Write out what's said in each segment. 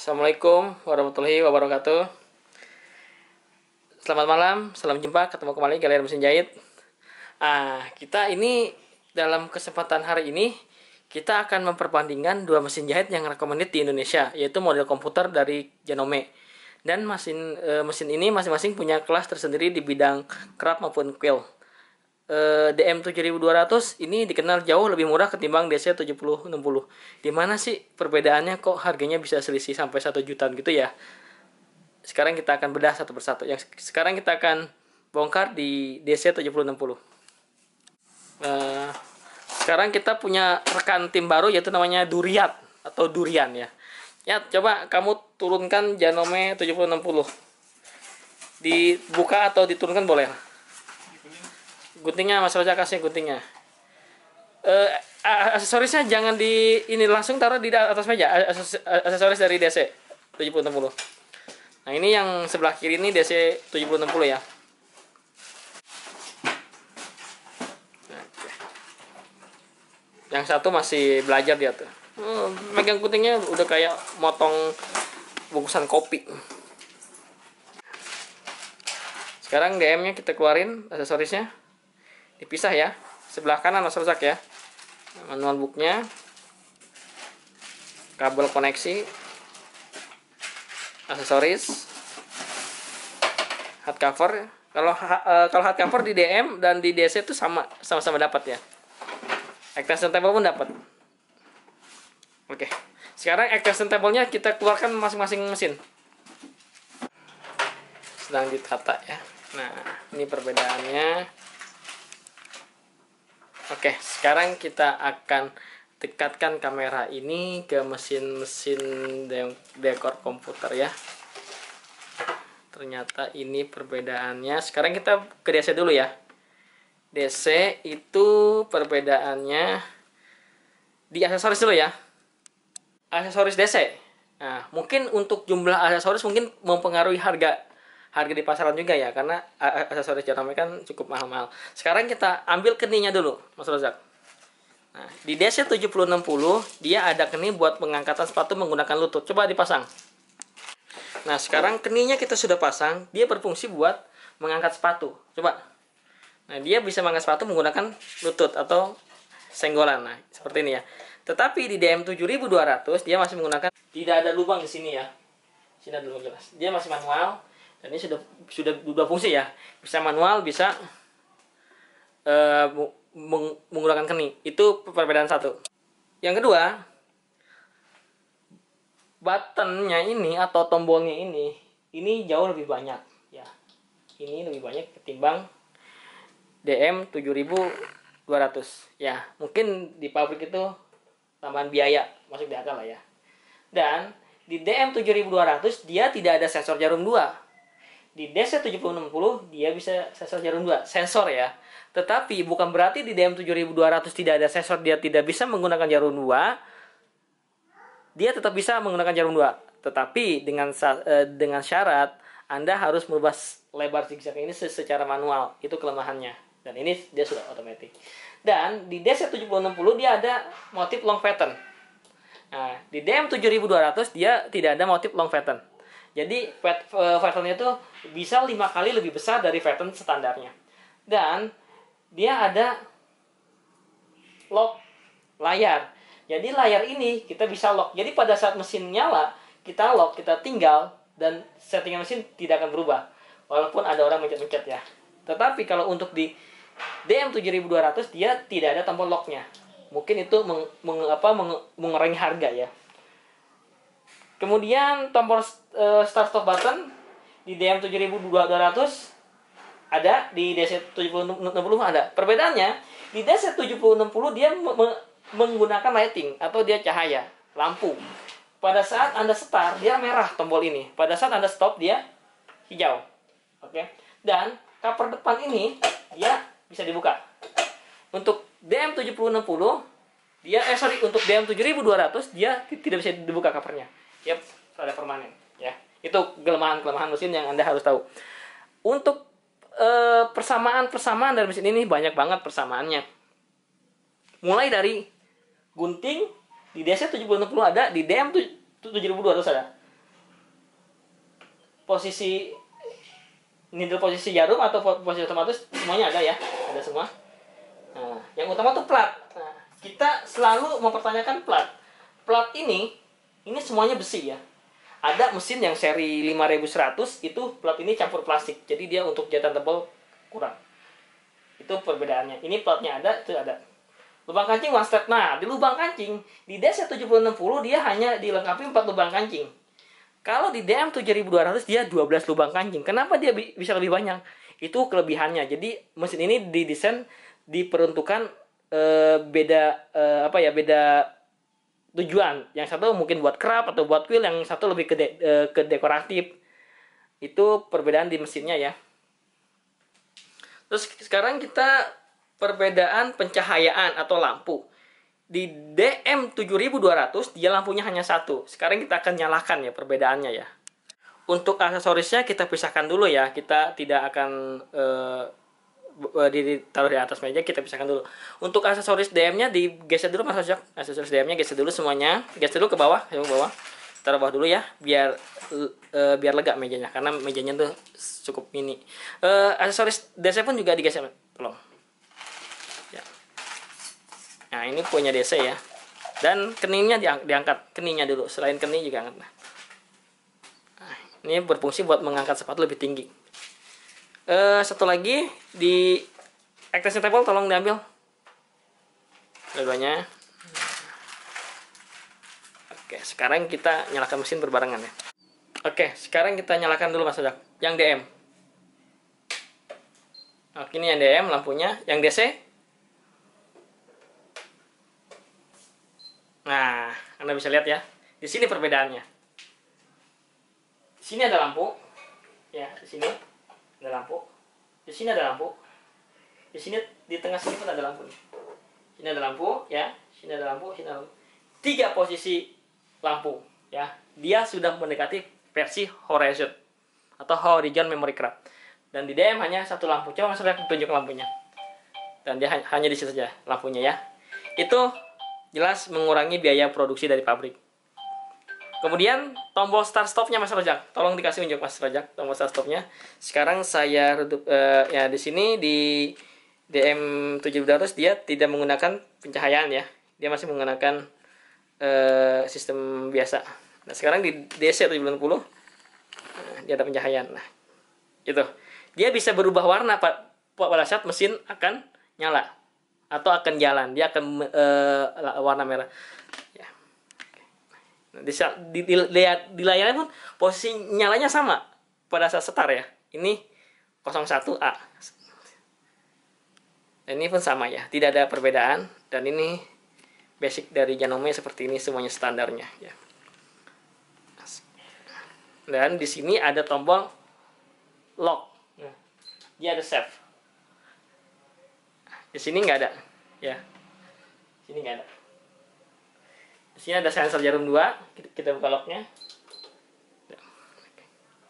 Assalamualaikum warahmatullahi wabarakatuh. Selamat malam, salam jumpa, ketemu kembali Galeri Mesin Jahit. Kita ini dalam kesempatan hari ini kita akan memperbandingkan dua mesin jahit yang recommended di Indonesia, yaitu model komputer dari Janome. Dan mesin ini masing-masing punya kelas tersendiri di bidang craft maupun quill. DM7200 ini dikenal jauh lebih murah ketimbang DC7060. Di mana sih perbedaannya kok harganya bisa selisih sampai 1 jutaan gitu ya? Sekarang kita akan bedah satu persatu. Yang sekarang kita akan bongkar di DC7060. Sekarang kita punya rekan tim baru yaitu namanya Duriat atau Durian ya. Ya, coba kamu turunkan Janome 7060. Dibuka atau diturunkan boleh. Guntingnya Mas Roja kasih guntingnya. Aksesorisnya jangan di ini, langsung taruh di atas meja. Aksesoris dari DC 7060. Nah, ini yang sebelah kiri ini DC 7060 ya. Yang satu masih belajar dia tuh. Megang guntingnya udah kayak motong bungkusan kopi. Sekarang DM-nya kita keluarin, aksesorisnya. Dipisah ya. Sebelah kanan Mas Rozak ya. Manual booknya. Kabel koneksi. Aksesoris, hardcover. Kalau hardcover di DM dan di DC itu sama-sama dapat ya. Extension table pun dapat. Oke. Sekarang extension table-nya kita keluarkan masing-masing mesin. Sedang ditata ya. Nah, ini perbedaannya. Oke, sekarang kita akan dekatkan kamera ini ke mesin-mesin dekor komputer ya. Ternyata ini perbedaannya. Sekarang kita ke DC dulu ya. DC itu perbedaannya di aksesoris dulu ya. Aksesoris DC. Nah, mungkin untuk jumlah aksesoris mungkin mempengaruhi harga di pasaran juga ya, karena aksesoris Janome kan cukup mahal-mahal. Sekarang kita ambil keninya dulu, Mas Rozak. Nah, di DC7060 dia ada keni buat pengangkatan sepatu menggunakan lutut. Coba dipasang. Nah, sekarang keninya kita sudah pasang, dia berfungsi buat mengangkat sepatu. Coba. Nah, dia bisa mengangkat sepatu menggunakan lutut atau senggolan. Nah, seperti ini ya. Tetapi di DM7200 dia masih menggunakan, tidak ada lubang di sini ya. Sini ada lubang jelas. Dia masih manual dan ini sudah dua fungsi ya. Bisa manual, bisa menggunakan keni. Itu perbedaan satu. Yang kedua, buttonnya ini atau tombolnya ini jauh lebih banyak ya. Ini lebih banyak ketimbang DM7200 ya. Mungkin di pabrik itu tambahan biaya, masuk di akal lah ya. Dan di DM7200 dia tidak ada sensor jarum 2. Di DC7060 dia bisa sensor jarum 2, sensor ya. Tetapi bukan berarti di DM7200 tidak ada sensor, dia tidak bisa menggunakan jarum 2. Dia tetap bisa menggunakan jarum 2. Tetapi dengan syarat Anda harus merubah lebar zigzag ini secara manual. Itu kelemahannya. Dan ini dia sudah otomatis. Dan di DC7060 dia ada motif long pattern. Nah, di DM7200 dia tidak ada motif long pattern. Jadi patternnya itu bisa 5 kali lebih besar dari pattern standarnya. Dan dia ada lock layar. Jadi layar ini kita bisa lock. Jadi pada saat mesin nyala, kita lock, kita tinggal, dan settingan mesin tidak akan berubah. Walaupun ada orang mencet-mencet ya. Tetapi kalau untuk di DM7200 dia tidak ada tombol locknya. Mungkin itu mengurangi harga ya. Kemudian tombol start stop button di DM7200 ada, di DC7060 ada. Perbedaannya di DC7060 dia menggunakan lighting atau dia cahaya lampu. Pada saat Anda start dia merah tombol ini. Pada saat Anda stop dia hijau. Oke. Dan cover depan ini dia bisa dibuka. Untuk DM7060 dia untuk DM7200 dia tidak bisa dibuka covernya. Yap, ada permanen ya. Itu kelemahan mesin yang Anda harus tahu. Untuk persamaan dari mesin ini banyak banget persamaannya. Mulai dari gunting di DC7060 ada, di DM7200 ada. posisi needle, posisi jarum atau posisi otomatis semuanya ada ya, ada semua. Nah, yang utama tuh plat. Nah, kita selalu mempertanyakan plat. Plat ini semuanya besi ya. Ada mesin yang seri 5100 itu plat ini campur plastik. Jadi dia untuk jahitan tebal kurang. Itu perbedaannya. Ini platnya ada, itu ada. Lubang kancing one step. Nah, di lubang kancing di DC7060 dia hanya dilengkapi 4 lubang kancing. Kalau di DM7200 dia 12 lubang kancing. Kenapa dia bisa lebih banyak? Itu kelebihannya. Jadi mesin ini didesain diperuntukkan beda beda tujuan. Yang satu mungkin buat craft atau buat quill, yang satu lebih ke dekoratif. Itu perbedaan di mesinnya ya. Terus sekarang kita perbedaan pencahayaan atau lampu. Di DM7200 dia lampunya hanya satu. Sekarang kita akan nyalakan ya perbedaannya ya. Untuk aksesorisnya kita pisahkan dulu ya. Kita tidak akan ditaruh di atas meja, kita pisahkan dulu. Untuk aksesoris DM-nya digeser dulu Mas Ojak. Aksesoris DM-nya geser dulu semuanya. Geser dulu ke bawah, ke bawah. Taruh bawah dulu ya, biar lega mejanya, karena mejanya tuh cukup mini. Aksesoris DC pun juga digeser, tolong. Ya. Nah, ini punya DC ya. Dan keningnya diangkat, keningnya dulu. Selain kening juga angkat. Nah, ini berfungsi buat mengangkat sepatu lebih tinggi. Satu lagi di extension table tolong diambil dua-duanya. Oke, sekarang kita nyalakan mesin berbarengan ya. Oke, sekarang kita nyalakan dulu Mas Ojak yang DM. Oke, ini yang DM lampunya, yang DC. Nah, Anda bisa lihat ya. Di sini perbedaannya. Di sini ada lampu. Ya, di sini ada lampu. Di sini ada lampu. Di sini di tengah sini pun ada lampu nih. Sini ada lampu ya, sini ada lampu, sini ada lampu. 3 posisi lampu ya. Dia sudah mendekati versi Horizon atau Horizon Memory Craft. Dan di DM hanya satu lampu. Coba Mas lihat tunjuk lampunya. Dan dia hanya di situ saja lampunya ya. Itu jelas mengurangi biaya produksi dari pabrik. Kemudian tombol start stopnya Mas Rojak, tolong dikasih unjuk Mas Rojak tombol start stopnya. Sekarang saya redup ya di sini di DM7200 dia tidak menggunakan pencahayaan ya, dia masih menggunakan sistem biasa. Nah sekarang di DC760 dia ada pencahayaan. Nah itu dia bisa berubah warna pada saat mesin akan nyala atau akan jalan, dia akan warna merah. Di layarnya pun posisi nyalanya sama pada saat start ya. Ini 01A. Dan ini pun sama ya, tidak ada perbedaan. Dan ini basic dari Janome seperti ini semuanya standarnya ya. Dan di sini ada tombol lock. Nah, dia ada save. Di sini nggak ada ya. Di sini nggak ada. Di sini ada sensor jarum 2, kita buka locknya.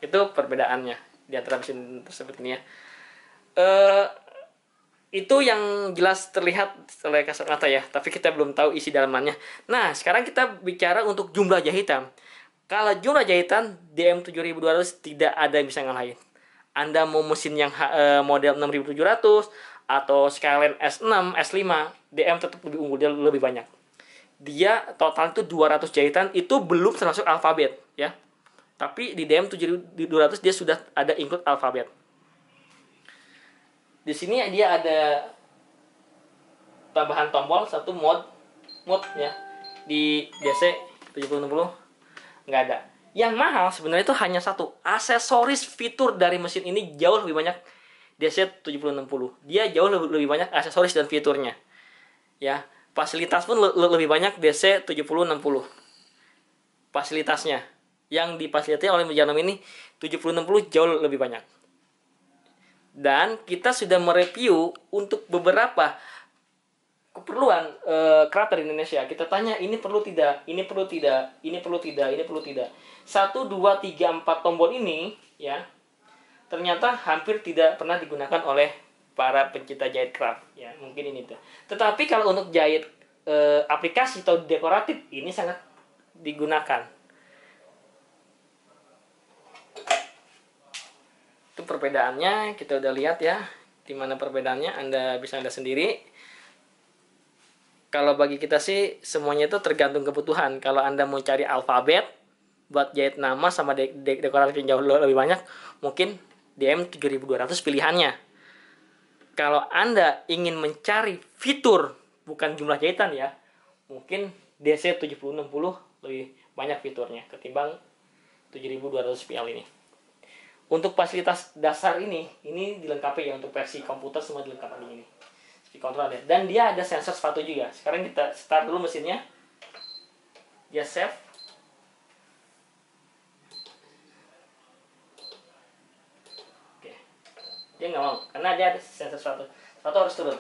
Itu perbedaannya di antara mesin tersebut ini ya. Itu yang jelas terlihat oleh kasat mata ya, tapi kita belum tahu isi dalamannya. Nah, sekarang kita bicara untuk jumlah jahitan. Kalau jumlah jahitan DM7200 tidak ada yang bisa ngalahin. Anda mau mesin yang model 6700 atau Skyline S6, S5, DM tetap lebih unggul, dia lebih banyak. Dia total itu 200 jahitan, itu belum termasuk alfabet ya. Tapi di DM7200 dia sudah ada include alfabet. Di sini dia ada tambahan tombol satu mode ya. Di DC760 nggak ada. Yang mahal sebenarnya itu hanya satu. Aksesoris fitur dari mesin ini jauh lebih banyak DC760. Dia jauh lebih banyak aksesoris dan fiturnya. Ya. Fasilitas pun lebih banyak DC7060. Fasilitasnya yang difasilitasi oleh Janome ini 7060 jauh lebih banyak. Dan kita sudah mereview untuk beberapa keperluan crafter di Indonesia. Kita tanya ini perlu tidak, ini perlu tidak, ini perlu tidak, ini perlu tidak. 1, 2, 3, 4 tombol ini ya ternyata hampir tidak pernah digunakan oleh para pencinta jahit craft ya, mungkin ini tuh. Tetapi kalau untuk jahit aplikasi atau dekoratif ini sangat digunakan. perbedaannya kita udah lihat ya. Di mana perbedaannya Anda bisa lihat sendiri. Kalau bagi kita sih semuanya itu tergantung kebutuhan. Kalau Anda mau cari alfabet buat jahit nama sama dekoratif yang jauh lebih banyak, mungkin DM3200 pilihannya. Kalau Anda ingin mencari fitur bukan jumlah jahitan ya, mungkin DC7060 lebih banyak fiturnya ketimbang 7200 PL ini. Untuk fasilitas dasar ini dilengkapi ya, untuk versi komputer semua dilengkapi ini. Speed control ada. Dan dia ada sensor sepatu juga. Sekarang kita start dulu mesinnya. Dia save. Oke. Dia nggak mau karena dia ada sensor sepatu. Sepatu harus turun.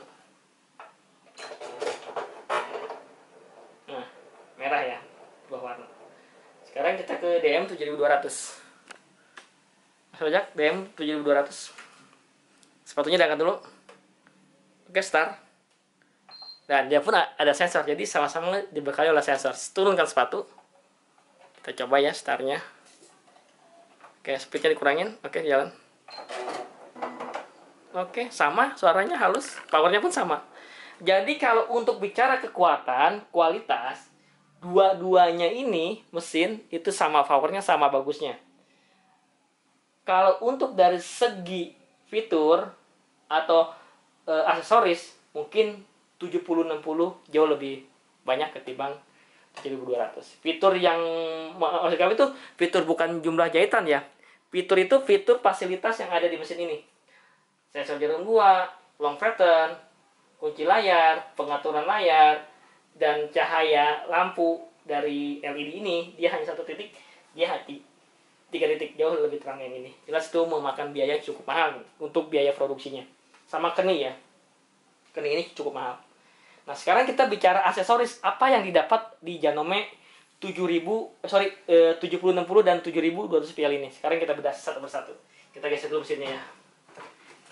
Nah, merah ya, berubah warna. Sekarang kita ke DM7200. Sojak DM7200. Sepatunya diangkat dulu. Oke, start. Dan dia pun ada sensor, jadi sama-sama dibekali oleh sensor. Turunkan sepatu. Kita coba ya startnya. Oke, speednya dikurangin. Oke, jalan. Oke, sama, suaranya halus, powernya pun sama. Jadi kalau untuk bicara kekuatan, kualitas, dua-duanya ini mesin itu sama powernya, sama bagusnya. Kalau untuk dari segi fitur atau aksesoris, mungkin 7060 jauh lebih banyak ketimbang 7200. Fitur yang maksud kami itu fitur bukan jumlah jahitan ya. Fitur itu fitur fasilitas yang ada di mesin ini. Sensor jarum 2, long pattern, kunci layar, pengaturan layar, dan cahaya lampu dari LED ini dia hanya satu titik, dia 3 titik, jauh lebih terang yang ini. Jelas itu memakan biaya cukup mahal untuk biaya produksinya. Sama keni ya. Keni ini cukup mahal. Nah, sekarang kita bicara aksesoris. Apa yang didapat di Janome 7060 dan 7200 PL ini. Sekarang kita bedah satu persatu. Kita geser dulu mesinnya ya.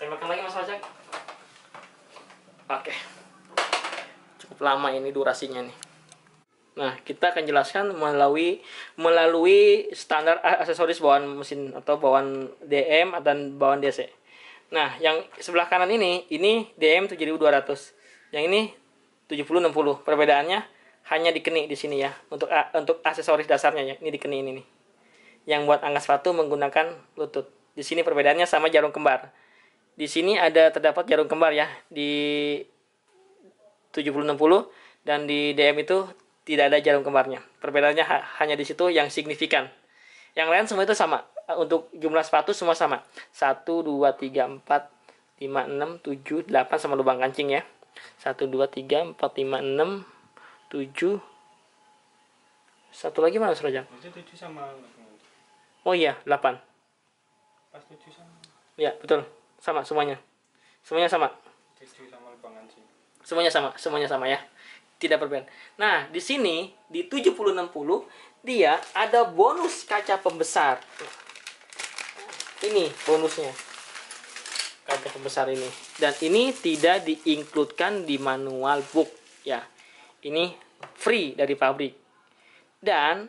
Tembakan lagi Mas Fajak. Oke. Cukup lama ini durasinya nih. Nah, kita akan jelaskan melalui standar aksesoris bawaan mesin atau bawaan DM dan bawaan DC. Nah, yang sebelah kanan ini DM7200. Yang ini 7060. Perbedaannya hanya di keni di sini ya. Untuk aksesoris dasarnya ya. Ini di keni ini nih. Yang buat angkat sepatu menggunakan lutut. Di sini perbedaannya sama jarum kembar. Di sini terdapat jarum kembar ya di 7060 dan di DM itu tidak ada jarum kembarnya. Perbedaannya hanya di situ yang signifikan. Yang lain semua itu sama. Untuk jumlah sepatu semua sama. 1, 2, 3, 4, 5, 6, 7, 8 sama lubang kancing ya. 1, 2, 3, 4, 5, 6, 7. Satu lagi mana Mas Rojak? 7 sama. Oh iya, 8. Pas 7 sama. Ya, betul. Sama semuanya. Semuanya sama. 7 sama lubang kancing. Semuanya sama ya. Tidak berbeda. Nah, di sini di 7060 dia ada bonus kaca pembesar. Ini bonusnya. Kaca pembesar ini. Dan ini tidak diinkludkan di manual book ya. Ini free dari pabrik. Dan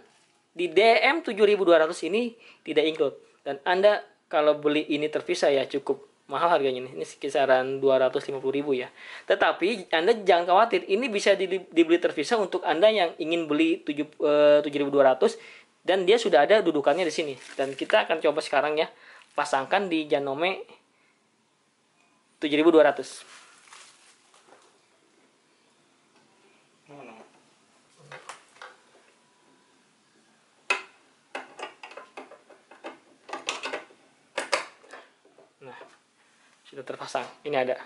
di DM7200 ini tidak include. Dan Anda kalau beli ini terpisah ya cukup mahal harganya ini kisaran 250.000 ya. Tetapi Anda jangan khawatir, ini bisa dibeli terpisah untuk Anda yang ingin beli 7200 dan dia sudah ada dudukannya di sini. Dan kita akan coba sekarang ya pasangkan di Janome 7200. Nah, sudah terpasang. Ini ada.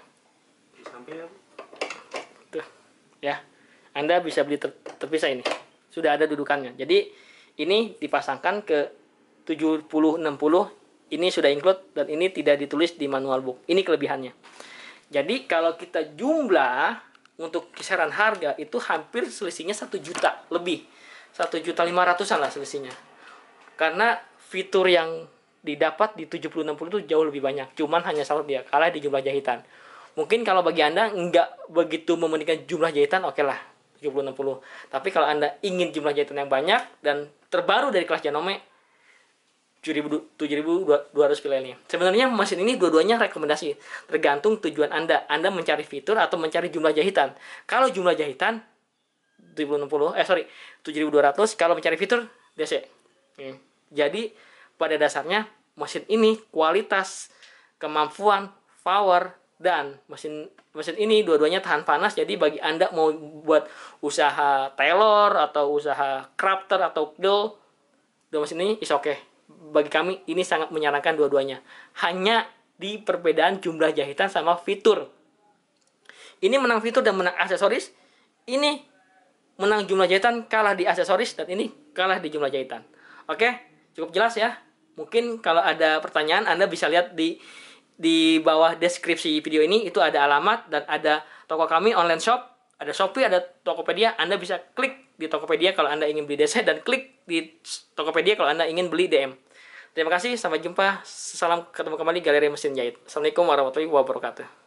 Sampai ya. Tuh, ya. Anda bisa beli terpisah ini. Sudah ada dudukannya. Jadi ini dipasangkan ke 7060. Ini sudah include dan ini tidak ditulis di manual book. Ini kelebihannya. Jadi kalau kita jumlah untuk kisaran harga itu hampir selisihnya 1 juta lebih. 1.500.000-an lah selisihnya. Karena fitur yang didapat di 7060 itu jauh lebih banyak. Cuman hanya satu dia kalah di jumlah jahitan. Mungkin kalau bagi Anda nggak begitu mementingkan jumlah jahitan, oke lah 7060. Tapi kalau Anda ingin jumlah jahitan yang banyak dan terbaru dari kelas Janome, 7.200 pilihan ini. Sebenarnya mesin ini dua-duanya rekomendasi, tergantung tujuan Anda. Anda mencari fitur atau mencari jumlah jahitan. Kalau jumlah jahitan 7.200, kalau mencari fitur DC. Jadi pada dasarnya mesin ini kualitas, kemampuan, power, dan mesin ini dua-duanya tahan panas. Jadi bagi Anda mau buat usaha tailor atau usaha crafter atau dua mesin ini is okay. Bagi kami ini sangat menyarankan dua-duanya. Hanya di perbedaan jumlah jahitan sama fitur. Ini menang fitur dan menang aksesoris. Ini menang jumlah jahitan, kalah di aksesoris, dan ini kalah di jumlah jahitan. Oke, cukup jelas ya. Mungkin kalau ada pertanyaan Anda bisa lihat di bawah deskripsi video ini, itu ada alamat dan ada toko kami online shop, ada Shopee, ada Tokopedia. Anda bisa klik di Tokopedia kalau Anda ingin beli DC dan klik di Tokopedia kalau Anda ingin beli DM. Terima kasih, sampai jumpa. Salam, ketemu kembali Galeri Mesin Jahit. Assalamualaikum warahmatullahi wabarakatuh.